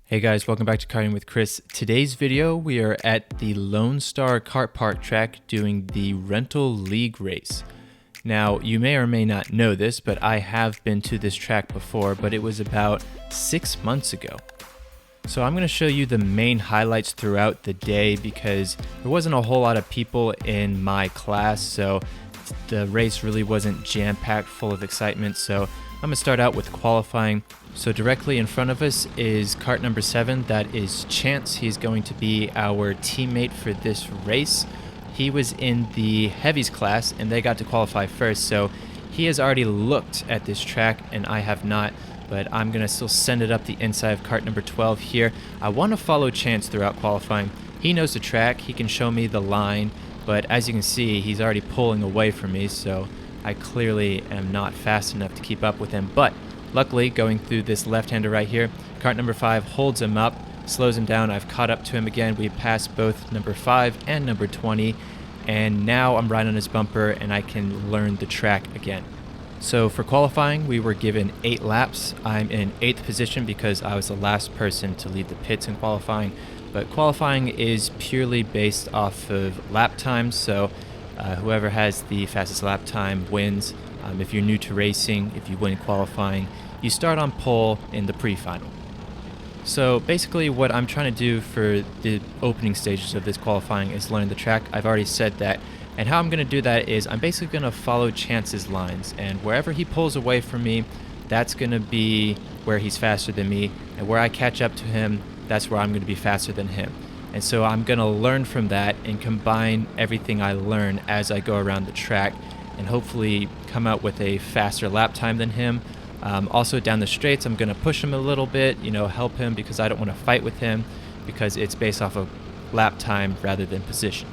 Hey guys, welcome back to Karting with Chris. Today's video, we are at the Lone Star Kartpark track doing the rental league race. Now, you may or may not know this, but I have been to this track before, but it was about 6 months ago. So I'm going to show you the main highlights throughout the day because there wasn't a whole lot of people in my class, so the race really wasn't jam-packed full of excitement. So I'm going to start out with qualifying. So directly in front of us is kart number 7, that is Chance. He's going to be our teammate for this race. He was in the heavies class and they got to qualify first, so he has already looked at this track and I have not, but I'm going to still send it up the inside of kart number 12 here. I want to follow Chance throughout qualifying. He knows the track, he can show me the line, but as you can see, he's already pulling away from me, so I clearly am not fast enough to keep up with him. But luckily, going through this left-hander right here, kart number 5 holds him up, slows him down. I've caught up to him again. We passed both number 5 and number 20, and now I'm right on his bumper and I can learn the track again. So for qualifying, we were given 8 laps. I'm in 8th position because I was the last person to leave the pits in qualifying, but qualifying is purely based off of lap time, so whoever has the fastest lap time wins. If you're new to racing, if you win qualifying, you start on pole in the pre-final. So basically what I'm trying to do for the opening stages of this qualifying is learn the track. I've already said that. And how I'm going to do that is I'm basically going to follow Chance's lines. And wherever he pulls away from me, that's going to be where he's faster than me. And where I catch up to him, that's where I'm going to be faster than him. And so I'm going to learn from that and combine everything I learn as I go around the track and hopefully come out with a faster lap time than him. Also down the straights, I'm going to push him a little bit, help him because I don't want to fight with him because it's based off of lap time rather than position.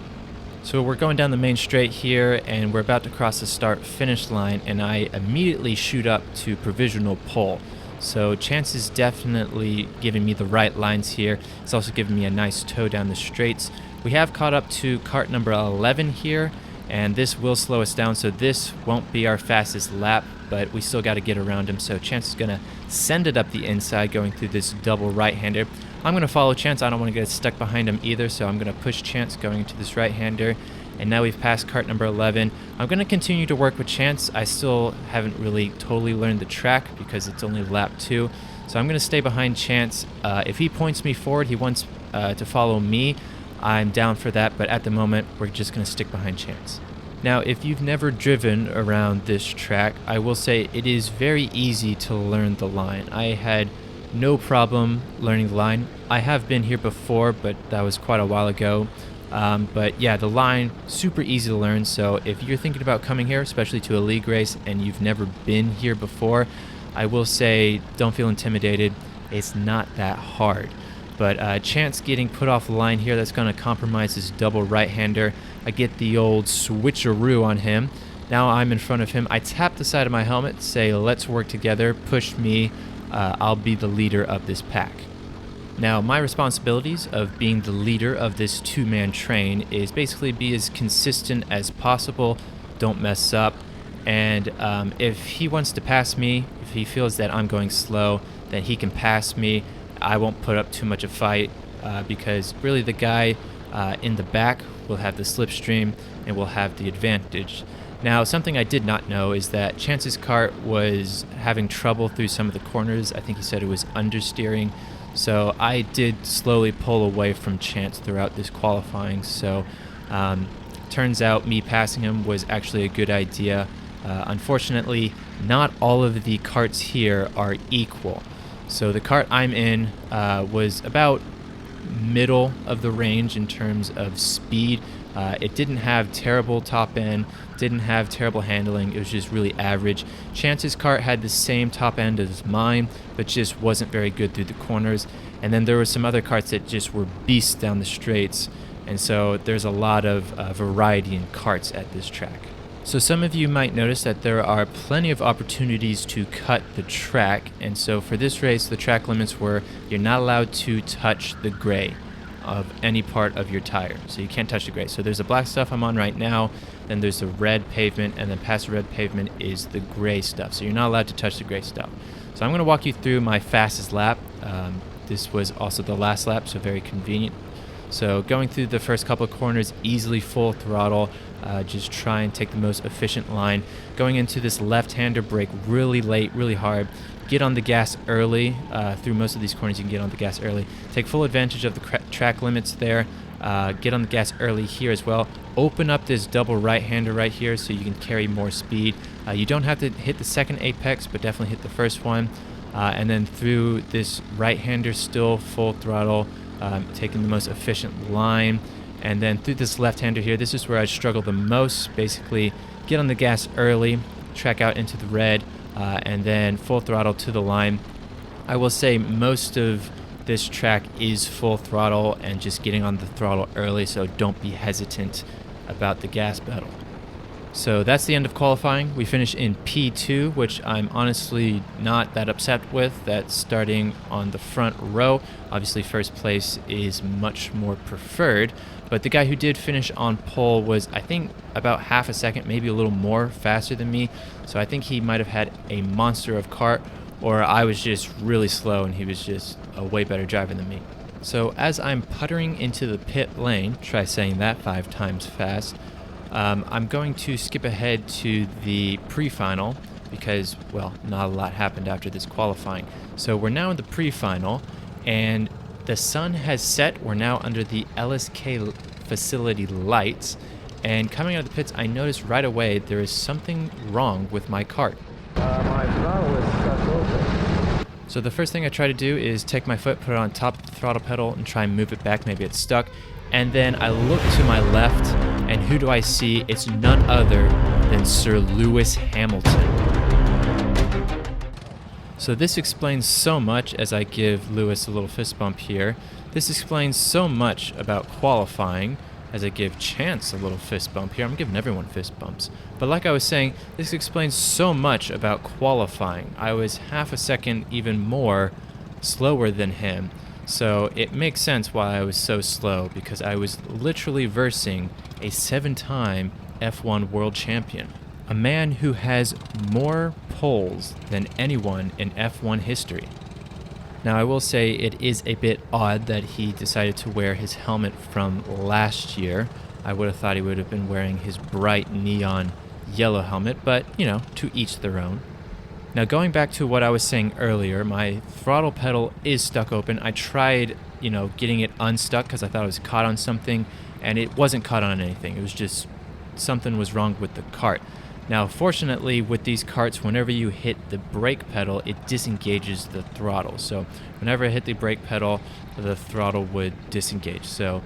So we're going down the main straight here and we're about to cross the start-finish line and I immediately shoot up to provisional pole. So Chance is definitely giving me the right lines here. It's also giving me a nice tow down the straights. We have caught up to kart number 11 here, and this will slow us down, so this won't be our fastest lap, but we still got to get around him. So Chance is going to send it up the inside going through this double right-hander. I'm going to follow Chance. I don't want to get stuck behind him either, so I'm going to push Chance going into this right-hander. And now we've passed kart number 11. I'm going to continue to work with Chance. I still haven't really totally learned the track because it's only lap 2. So I'm going to stay behind Chance. If he points me forward, he wants to follow me, I'm down for that. But at the moment, we're just going to stick behind Chance. Now, if you've never driven around this track, I will say it is very easy to learn the line. I had no problem learning the line. I have been here before, but that was quite a while ago. But yeah, the line, super easy to learn. So if you're thinking about coming here, especially to a league race, and you've never been here before, I will say don't feel intimidated. It's not that hard. But Chance getting put off the line here, that's going to compromise his double right-hander. I get the old switcheroo on him. Now I'm in front of him. I tap the side of my helmet, say, let's work together, push me. I'll be the leader of this pack. Now, my responsibilities of being the leader of this two-man train is basically be as consistent as possible, don't mess up, and if he wants to pass me, if he feels that I'm going slow, then he can pass me. I won't put up too much of a fight because really the guy in the back will have the slipstream and will have the advantage. Now, something I did not know is that Chance's kart was having trouble through some of the corners. I think he said it was understeering. So I did slowly pull away from Chance throughout this qualifying. So turns out me passing him was actually a good idea. Unfortunately, not all of the karts here are equal. So the kart I'm in was about middle of the range in terms of speed. It didn't have terrible top end, didn't have terrible handling, it was just really average. Chance's kart had the same top end as mine, but just wasn't very good through the corners. And then there were some other karts that just were beasts down the straights, and so there's a lot of variety in karts at this track. So some of you might notice that there are plenty of opportunities to cut the track, and so for this race the track limits were you're not allowed to touch the gray of any part of your tire, so you can't touch the gray. So there's the black stuff I'm on right now, then there's the red pavement, and then past the red pavement is the gray stuff, so you're not allowed to touch the gray stuff. So I'm going to walk you through my fastest lap. this was also the last lap, so very convenient. So going through the first couple of corners, easily full throttle, just try and take the most efficient line. Going into this left-hander, brake really late, really hard. Get on the gas early. Through most of these corners, you can get on the gas early. Take full advantage of the track limits there. Get on the gas early here as well. Open up this double right-hander right here so you can carry more speed. You don't have to hit the second apex, but definitely hit the first one. And then through this right-hander, still full throttle, taking the most efficient line. And then through this left-hander here, this is where I struggle the most. Basically, get on the gas early, track out into the red, and then full throttle to the line. I will say most of this track is full throttle and just getting on the throttle early, so don't be hesitant about the gas pedal. So that's the end of qualifying. We finished in P2, which I'm honestly not that upset with. That's starting on the front row. Obviously, first place is much more preferred, but the guy who did finish on pole was, I think, about half a second, maybe a little more faster than me. So I think he might have had a monster of kart, or I was just really slow and he was just a way better driver than me. So as I'm puttering into the pit lane, try saying that 5 times fast, I'm going to skip ahead to the pre-final because, well, not a lot happened after this qualifying. So we're now in the pre-final, and the sun has set. We're now under the LSK facility lights, and coming out of the pits, I noticed right away there is something wrong with my kart. My throttle is stuck open. So the first thing I try to do is take my foot, put it on top of the throttle pedal, and try and move it back. Maybe it's stuck. And then I look to my left, and who do I see? It's none other than Sir Lewis Hamilton. So this explains so much, as I give Lewis a little fist bump here. This explains so much about qualifying, as I give Chance a little fist bump here. I'm giving everyone fist bumps. But like I was saying, this explains so much about qualifying. I was half a second even more slower than him. So it makes sense why I was so slow, because I was literally versing a 7-time F1 world champion. A man who has more poles than anyone in F1 history. Now I will say it is a bit odd that he decided to wear his helmet from last year. I would have thought he would have been wearing his bright neon yellow helmet, but you know, to each their own. Now going back to what I was saying earlier, my throttle pedal is stuck open. I tried, getting it unstuck because I thought it was caught on something, and it wasn't caught on anything. It was just something was wrong with the kart. Now fortunately with these karts, whenever you hit the brake pedal, it disengages the throttle. So whenever I hit the brake pedal, the throttle would disengage. So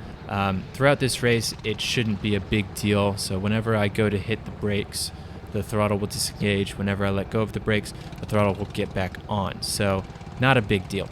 throughout this race, it shouldn't be a big deal. So whenever I go to hit the brakes, the throttle will disengage. Whenever I let go of the brakes, the throttle will get back on. So not a big deal.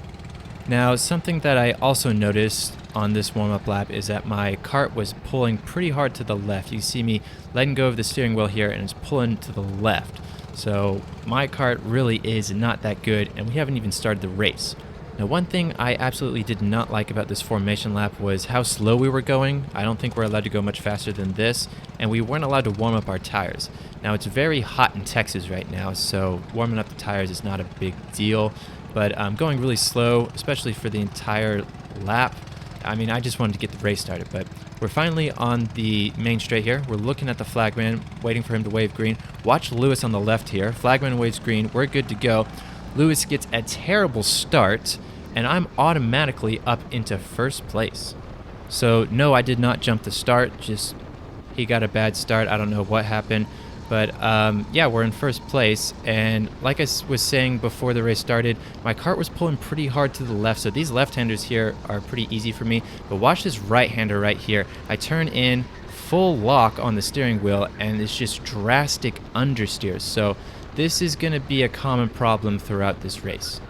Now, something that I also noticed on this warm-up lap is that my kart was pulling pretty hard to the left. You see me letting go of the steering wheel here, and it's pulling to the left. So my kart really is not that good, and we haven't even started the race. Now, one thing I absolutely did not like about this formation lap was how slow we were going. I don't think we're allowed to go much faster than this, and we weren't allowed to warm up our tires. Now, it's very hot in Texas right now, so warming up the tires is not a big deal, but going really slow, especially for the entire lap. I mean, I just wanted to get the race started, but we're finally on the main straight here. We're looking at the flagman, waiting for him to wave green. Watch Lewis on the left here. Flagman waves green. We're good to go. Lewis gets a terrible start, and I'm automatically up into first place. So no, I did not jump the start, just he got a bad start. I don't know what happened, but yeah, we're in first place. And like I was saying before the race started, my kart was pulling pretty hard to the left, so these left-handers here are pretty easy for me. But watch this right-hander right here. I turn in full lock on the steering wheel, and it's just drastic understeers. So this is going to be a common problem throughout this race.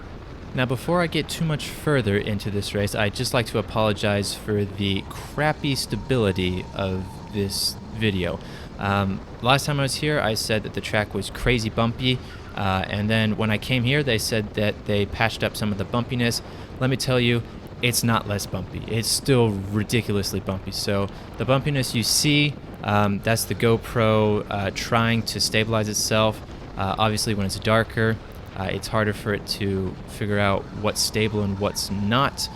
Now, before I get too much further into this race, I'd just like to apologize for the crappy stability of this video. Last time I was here, I said that the track was crazy bumpy, and then when I came here, they said that they patched up some of the bumpiness. Let me tell you, it's not less bumpy. It's still ridiculously bumpy. So the bumpiness you see, that's the GoPro trying to stabilize itself. Obviously, when it's darker, It's harder for it to figure out what's stable and what's not.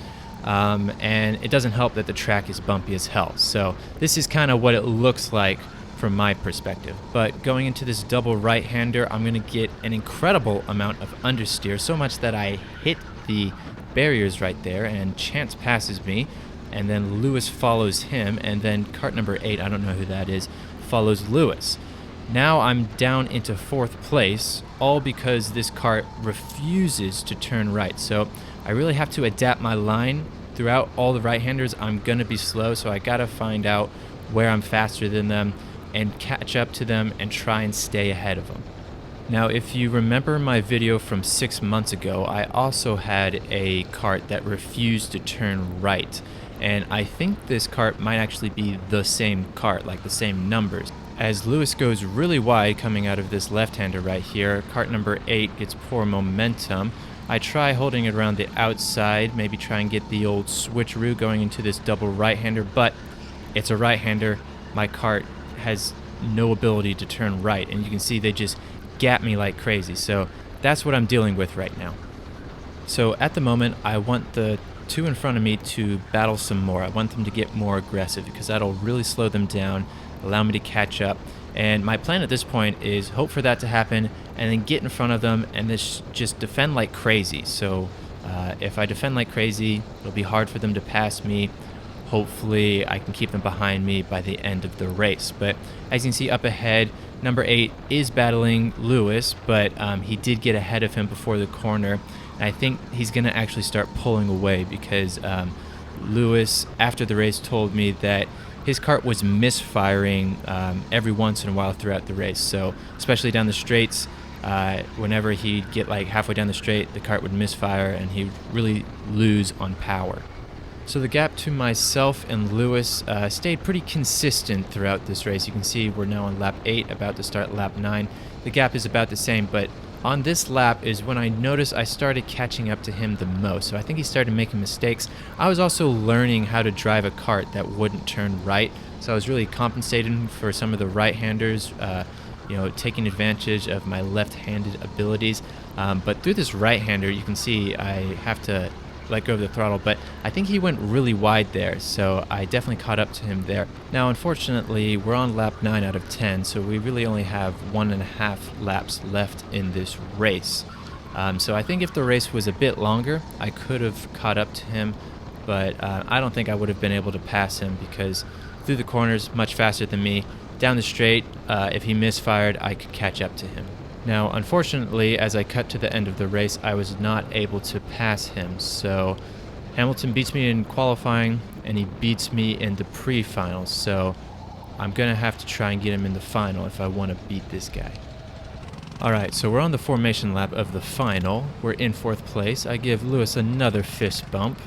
And it doesn't help that the track is bumpy as hell. So this is kind of what it looks like from my perspective. But going into this double right-hander, I'm going to get an incredible amount of understeer, so much that I hit the barriers right there, and Chance passes me, and then Lewis follows him, and then kart number 8, I don't know who that is, follows Lewis. Now I'm down into 4th place, all because this kart refuses to turn right. So I really have to adapt my line. Throughout all the right-handers, I'm going to be slow, so I got to find out where I'm faster than them and catch up to them and try and stay ahead of them. Now, if you remember my video from 6 months ago, I also had a kart that refused to turn right. And I think this kart might actually be the same kart, like the same numbers. As Lewis goes really wide coming out of this left-hander right here, kart number 8 gets poor momentum. I try holding it around the outside, maybe try and get the old switcheroo going into this double right-hander, but it's a right-hander. My kart has no ability to turn right, and you can see they just gap me like crazy. So that's what I'm dealing with right now. So at the moment, I want the two in front of me to battle some more. I want them to get more aggressive because that'll really slow them down, allow me to catch up. And my plan at this point is hope for that to happen and then get in front of them and just defend like crazy. So if I defend like crazy, it'll be hard for them to pass me. Hopefully I can keep them behind me by the end of the race. But as you can see up ahead, number 8 is battling Lewis, but he did get ahead of him before the corner. And I think he's going to actually start pulling away because Lewis, after the race, told me that his kart was misfiring every once in a while throughout the race. So especially down the straights, whenever he'd get like halfway down the straight, the kart would misfire and he'd really lose on power. So the gap to myself and Lewis stayed pretty consistent throughout this race. You can see we're now on lap 8, about to start lap 9. The gap is about the same, but on this lap is when I noticed I started catching up to him the most. So I think he started making mistakes. I was also learning how to drive a kart that wouldn't turn right. So I was really compensating for some of the right-handers, taking advantage of my left-handed abilities. But through this right-hander, you can see I have to let go of the throttle, but I think he went really wide there, so I definitely caught up to him there. Now, unfortunately, we're on lap 9 out of 10, so we really only have 1.5 laps left in this race. So I think if the race was a bit longer, I could have caught up to him, but I don't think I would have been able to pass him because through the corners, much faster than me. Down the straight, if he misfired, I could catch up to him. Now, unfortunately, as I cut to the end of the race, I was not able to pass him. So Hamilton beats me in qualifying, and he beats me in the pre-finals. So I'm going to have to try and get him in the final if I want to beat this guy. All right, so we're on the formation lap of the final. We're in 4th place. I give Lewis another fist bump,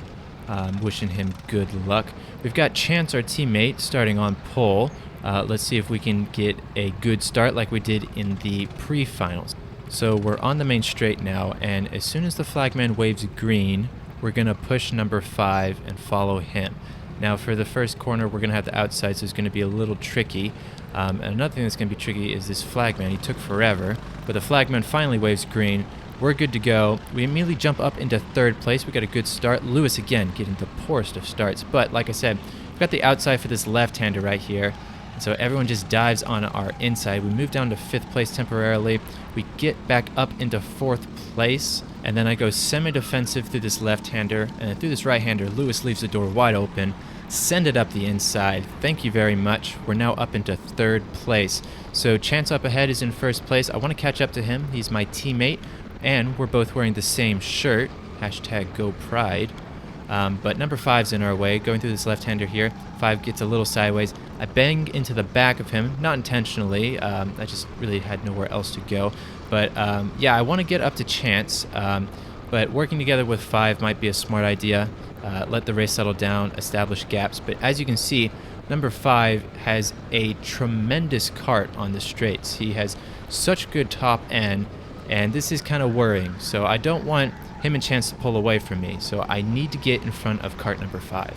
wishing him good luck. We've got Chance, our teammate, starting on pole. Let's see if we can get a good start like we did in the pre-finals. So we're on the main straight now, and as soon as the flagman waves green, we're going to push number 5 and follow him. Now for the first corner, we're going to have the outside, so it's going to be a little tricky. And another thing that's going to be tricky is this flagman. He took forever, but the flagman finally waves green. We're good to go. We immediately jump up into 3rd place. We got a good start. Lewis again getting the poorest of starts, but like I said, we've got the outside for this left-hander right here. So everyone just dives on our inside. We move down to 5th place temporarily. We get back up into 4th place. And then I go semi-defensive through this left-hander. And then through this right-hander, Lewis leaves the door wide open. Send it up the inside. Thank you very much. We're now up into 3rd place. So Chance up ahead is in 1st place. I want to catch up to him. He's my teammate. And we're both wearing the same shirt. #GoPride. But number 5's in our way, going through this left-hander here. 5 gets a little sideways. I bang into the back of him, not intentionally. I just really had nowhere else to go. But yeah, I want to get up to Chance. But working together with 5 might be a smart idea. Let the race settle down, establish gaps. But as you can see, number 5 has a tremendous kart on the straights. He has such good top end, and this is kind of worrying. So I don't want him and Chance to pull away from me, so I need to get in front of kart number 5.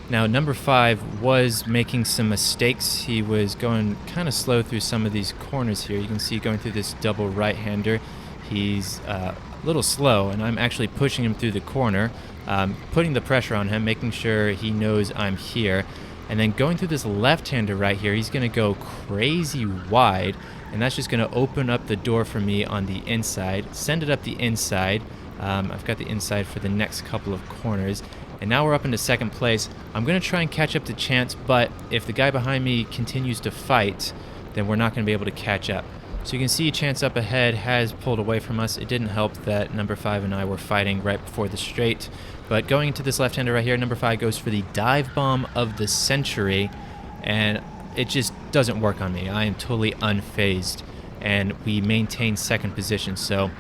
Now, number 5 was making some mistakes. He was going kind of slow through some of these corners here. You can see going through this double right-hander. he's a little slow, and I'm actually pushing him through the corner, putting the pressure on him, making sure he knows I'm here. And then going through this left-hander right here, he's going to go crazy wide, and that's just going to open up the door for me on the inside, send it up the inside. I've got the inside for the next couple of corners, and now we're up into second place. I'm going to try and catch up to Chance, but if the guy behind me continues to fight, then we're not going to be able to catch up. So you can see Chance up ahead has pulled away from us. It didn't help that number 5 and I were fighting right before the straight. But going into this left-hander right here, number 5 goes for the dive bomb of the century, and it just doesn't work on me. I am totally unfazed, and we maintain second position. So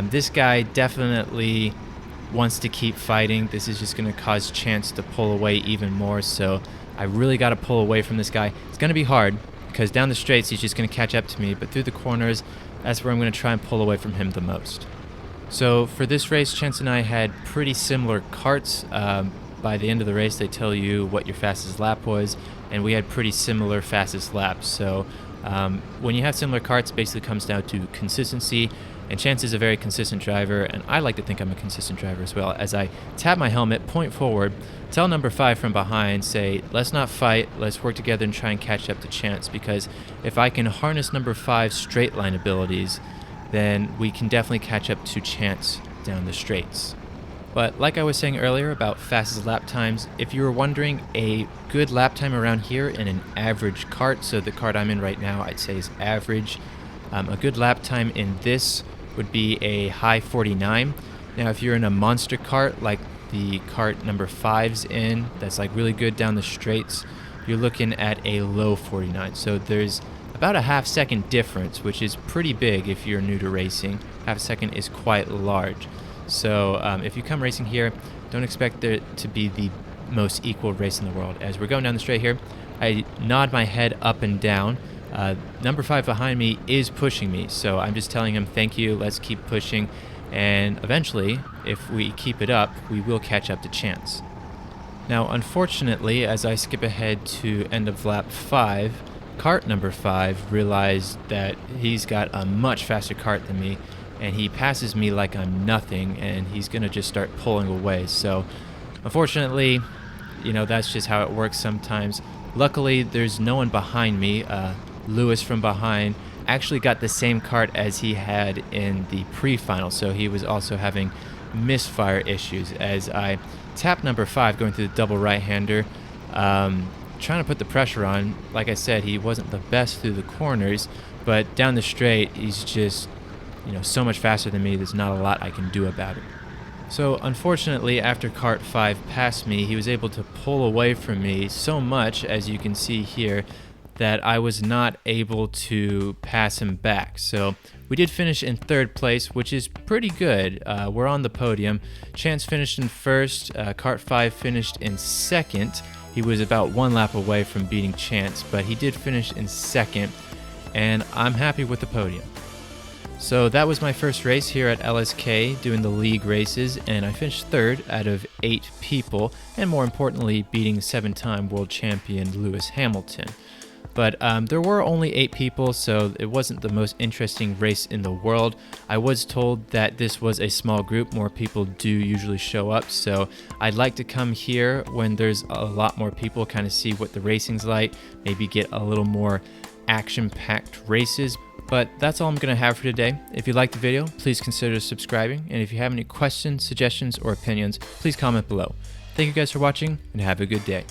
this guy definitely wants to keep fighting. This is just going to cause Chance to pull away even more. So I really got to pull away from this guy. It's going to be hard, because down the straights he's just going to catch up to me, but through the corners, that's where I'm going to try and pull away from him the most. So for this race, Chance and I had pretty similar karts. By the end of the race, they tell you what your fastest lap was, and we had pretty similar fastest laps. So when you have similar karts, it basically comes down to consistency, and Chance is a very consistent driver, and I like to think I'm a consistent driver as well. As I tap my helmet, point forward, tell number 5 from behind, say, let's not fight, let's work together and try and catch up to Chance, because if I can harness number 5's straight line abilities, then we can definitely catch up to Chance down the straights. But like I was saying earlier about fastest lap times, if you were wondering, a good lap time around here in an average kart, so the kart I'm in right now I'd say is average, a good lap time in this would be a high 49. Now if you're in a monster kart like the kart number 5's in, that's like really good down the straights, you're looking at a low 49. So there's about a half-second difference, which is pretty big if you're new to racing. Half a second is quite large. So if you come racing here, don't expect there to be the most equal race in the world. As we're going down the straight here, I nod my head up and down. Number 5 behind me is pushing me, so I'm just telling him thank you, let's keep pushing, and eventually, if we keep it up, we will catch up to Chance. Now unfortunately, as I skip ahead to end of lap 5, kart number 5 realized that he's got a much faster kart than me, and he passes me like I'm nothing, and he's gonna just start pulling away. So unfortunately, you know, that's just how it works sometimes. Luckily there's no one behind me. Lewis from behind actually got the same kart as he had in the pre-final, so he was also having misfire issues. As I tap number 5 going through the double right-hander, trying to put the pressure on. Like I said, he wasn't the best through the corners, but down the straight he's just, you know, so much faster than me. There's not a lot I can do about it. So unfortunately, after kart 5 passed me, he was able to pull away from me so much, as you can see here, that I was not able to pass him back. So we did finish in 3rd place, which is pretty good. We're on the podium. Chance finished in 1st, kart 5 finished in 2nd. He was about 1 lap away from beating Chance, but he did finish in 2nd, and I'm happy with the podium. So that was my first race here at LSK, doing the league races, and I finished 3rd out of 8 people, and more importantly, beating 7-time world champion Lewis Hamilton. But there were only 8 people, so it wasn't the most interesting race in the world. I was told that this was a small group. More people do usually show up, so I'd like to come here when there's a lot more people, kind of see what the racing's like, maybe get a little more action-packed races. But that's all I'm going to have for today. If you liked the video, please consider subscribing, and if you have any questions, suggestions, or opinions, please comment below. Thank you guys for watching, and have a good day.